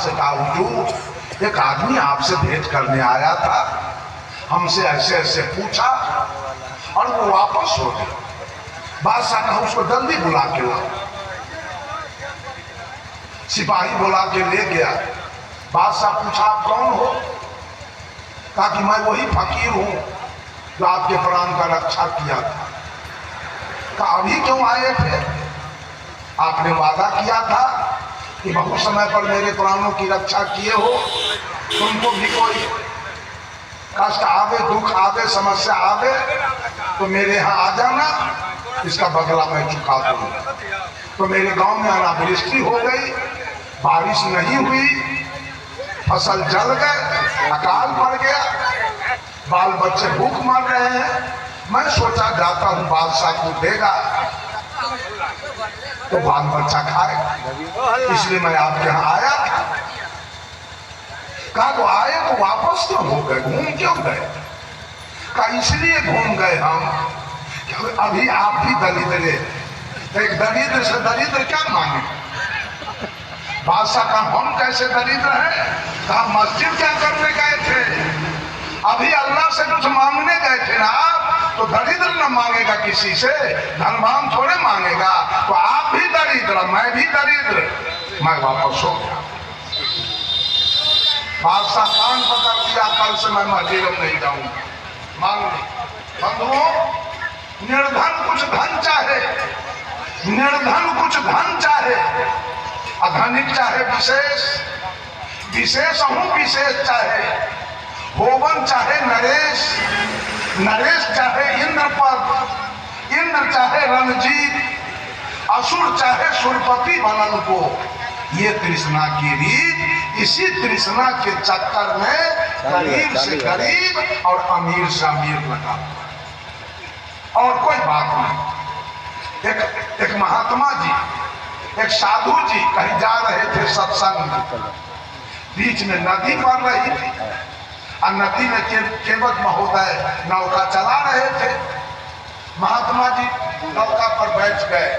से कहा हुजूर, एक आदमी आपसे भेंट करने आया था, हमसे ऐसे ऐसे पूछा और वो वापस हो गया। बादशाह कहा उसको जल्दी बुला के लाओ। सिपाही बुला के ले गया। बादशाह पूछा आप कौन हो? कहा कि मैं वही फकीर हूं जो आपके प्राण का रक्षा किया था। कहा अभी क्यों आए थे? आपने वादा किया था कि बहुत समय पर मेरे प्राणों की रक्षा किए हो, तुमको भी कोई कष्ट आवे, दुख आवे, समस्या आवे तो मेरे यहाँ आ जाना, इसका बदला मैं चुका दूंगा। तो मेरे गांव में अनावृष्टि हो गई, बारिश नहीं हुई, फसल जल गए, अकाल पड़ गया, बाल बच्चे भूख मर रहे हैं। मैं सोचा जाता हूँ बादशाह को देगा तो बाल बच्चा खाए, इसलिए मैं आपके यहाँ आया था। कहा तो आए तो वापस क्यों हो गए, घूम क्यों गए? कहा इसलिए घूम गए हम कि अभी आप भी दरिद्र, एक दरिद्र से दरिद्र क्या मांगे? बादशाह का हम कैसे दरिद्र हैं? कहा मस्जिद क्या करने गए थे? अभी अल्लाह से कुछ मांगने गए थे ना आप, तो दरिद्र न मांगेगा किसी से, धनवान थोड़े मांगेगा। तो आप भी दरिद्र, मैं भी दरिद्र, मैं वापस हो गया। बादशाह कान पकड़ दिया, कल से मैं मस्जिद नहीं जाऊंगा मांगने। बंधुओं, निर्धन कुछ धन चाहे, निर्धन कुछ धन चाहे, अधनिक चाहे विशेष, विशेष हूं विशेष चाहे, होवन चाहे नरेश, नरेश चाहे इंद्रपद, इंद्र चाहे रणजीत, असुर चाहे सुरपति बनन को। ये तृष्णा की रीत, इसी तृष्णा के चक्कर में गरीब से गरीब और अमीर से अमीर लगा और कोई बात नहीं। एक महात्मा जी, एक साधु जी कहीं जा रहे थे सत्संग में, बीच में नदी पड़ रही थी और नदी में केवट महोदय नौका चला रहे थे। महात्मा जी नौका पर बैठ गए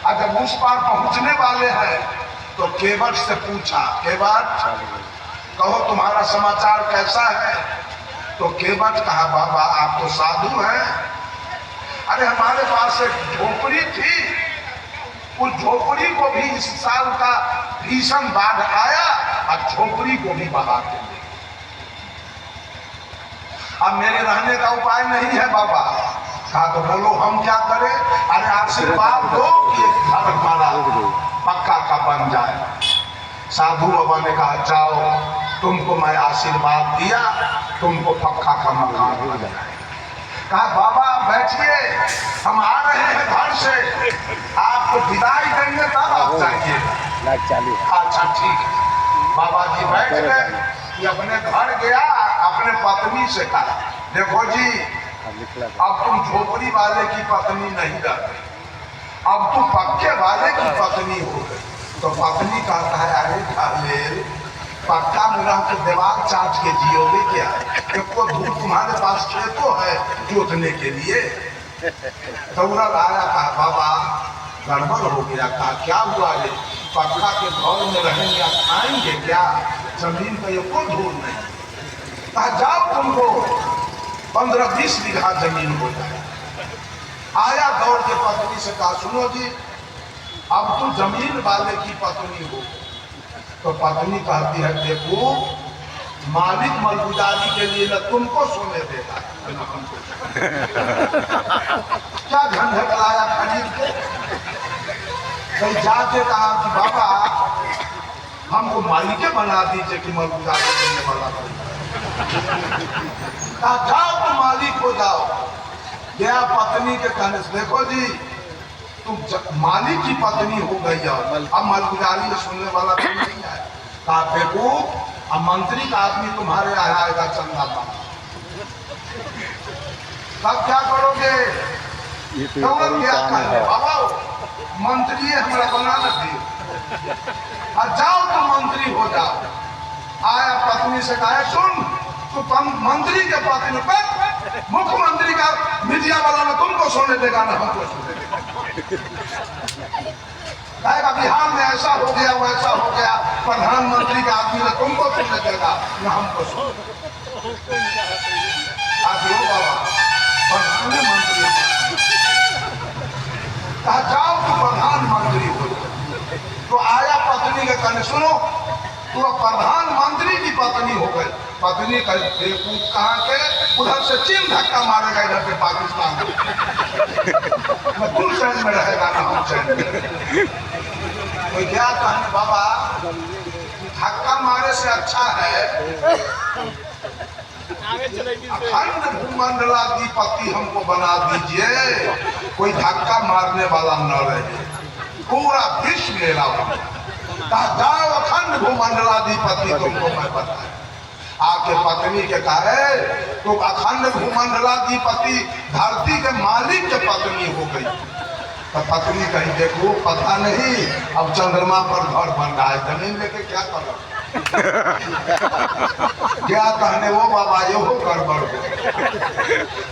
और जब उस पार पहुंचने वाले हैं तो केवट से पूछा, केवट कहो तुम्हारा समाचार कैसा है? तो केवट कहा बाबा आप तो साधु हैं, अरे हमारे पास एक झोपड़ी थी, उस झोपड़ी को भी इस साल का भीषण बाढ़ आया और झोपड़ी को भी बहा के ले। अब मेरे रहने का उपाय नहीं है बाबा। कहा तो बोलो हम क्या करें? अरे आशीर्वाद दो कि घर हमारा पक्का का बन जाए। साधु बाबा ने कहा जाओ, तुमको मैं आशीर्वाद दिया, तुमको पक्का का मकान बन जाए। कहा बाबा बैठिए, हम आ रहे हैं घर से, आपको विदाई देंगे तब आप जाइए। अच्छा ठीक है। बाबा जी बैठ गए। ये अपने घर गया, अपने पत्नी से कहा देखो जी अब तुम झोपड़ी वाले की पत्नी नहीं रहते, अब तुम पक्के वाले की पत्नी हो गई। तो पत्नी कहता है अरे खालेल, पक्का मिला तो दीवार चाट के जियोगे क्या? एक धूल तुम्हारे पास खेतों है जोतने के लिए। दौड़ा आया, कहा बाबा गड़बड़ हो गया। कहा क्या हुआ रे? पक्का के घर में रहेंगे या खाएंगे क्या? जमीन पर एको धूल नहीं। कहा जाओ तुमको 15-20 बीघा जमीन हो जाए। आया दौड़ के पत्नी से कहा सुनो जी अब तुम जमीन वाले की पत्नी हो। तो पत्नी कहती है देखो मालिक मलगुजारी के लिए न तुमको सोने देगा न हमको। क्या झंझट लाया खरीद के? कहीं जाके कहा कि बाबा हमको मालिके बना दीजिए कि मलगुजारी देने वाला कहा जाओ तुम मालिक हो जाओ। गया पत्नी के कहने से देखो जी तुम मालिक की पत्नी हो गई हो, अब मलगुजारी सुनने वाला तो नहीं है। कहा देखो अब मंत्री का आदमी तुम्हारे यहाँ आएगा चंदा पाने, तब क्या करोगे? तो क्या कहने बाबा मंत्री हमारा बना न दियो, जाओ तुम मंत्री हो जाओ। आया पत्नी से कहा सुन तो मंत्री के पत्नी पर मुख्यमंत्री का मीडिया वाला ना तुमको सोने देगा ना हमको सोने देगा। कहेगा बिहार में ऐसा हो गया वैसा हो गया, प्रधानमंत्री का आदमी ने तुमको सुनने देगा न हमको सुन। आप लो बाबा प्रधानमंत्री कहा जाओ तो प्रधानमंत्री हो। तो आया पत्नी के कहने सुनो तो प्रधानमंत्री की पत्नी हो गई। पत्नी का बेवकूफ कहाँ के उधर से चीन धक्का मारेगा इधर से पाकिस्तान में तुम चैन में रहेगा ना हम चैन में। तो क्या कहने बाबा धक्का मारे से अच्छा है अखंड भूमंडलाधिपति हमको बना दीजिए, कोई धक्का मारने वाला न रहे, पूरा विश्व मेरा कहा जाओ अखंड भूमंडलाधिपति तुमको मैं बताया। आके पत्नी के कहा तो अखंड भूमंडलाधिपति धरती के मालिक के पत्नी हो गई। तो पत्नी कहीं देखो पता नहीं अब चंद्रमा पर घर बन रहा है, जमीन लेके क्या करो क्या कहने वो बाबा ये हो गड़बड़ हो।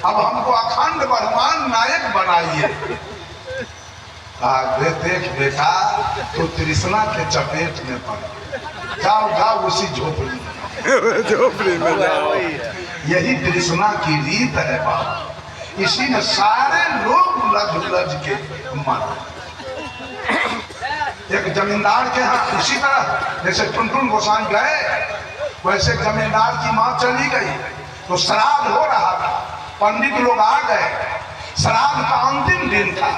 अब हमको अखंड ब्रह्मांड नायक बनाइए। देख बेटा तो तृष्णा के चपेट में पड़ जाओ जाओ उसी झोपड़ी झोपड़ी में जाओ। यही तृष्णा की रीत है बाबा, इसी में सारे लोग उलझ उलझ के मर। एक जमींदार के यहाँ इसी तरह जैसे टुनटुन गोसाई गए वैसे जमींदार की माँ चली गई तो श्राद्ध हो रहा था, पंडित लोग आ गए, श्राद्ध का अंतिम दिन था।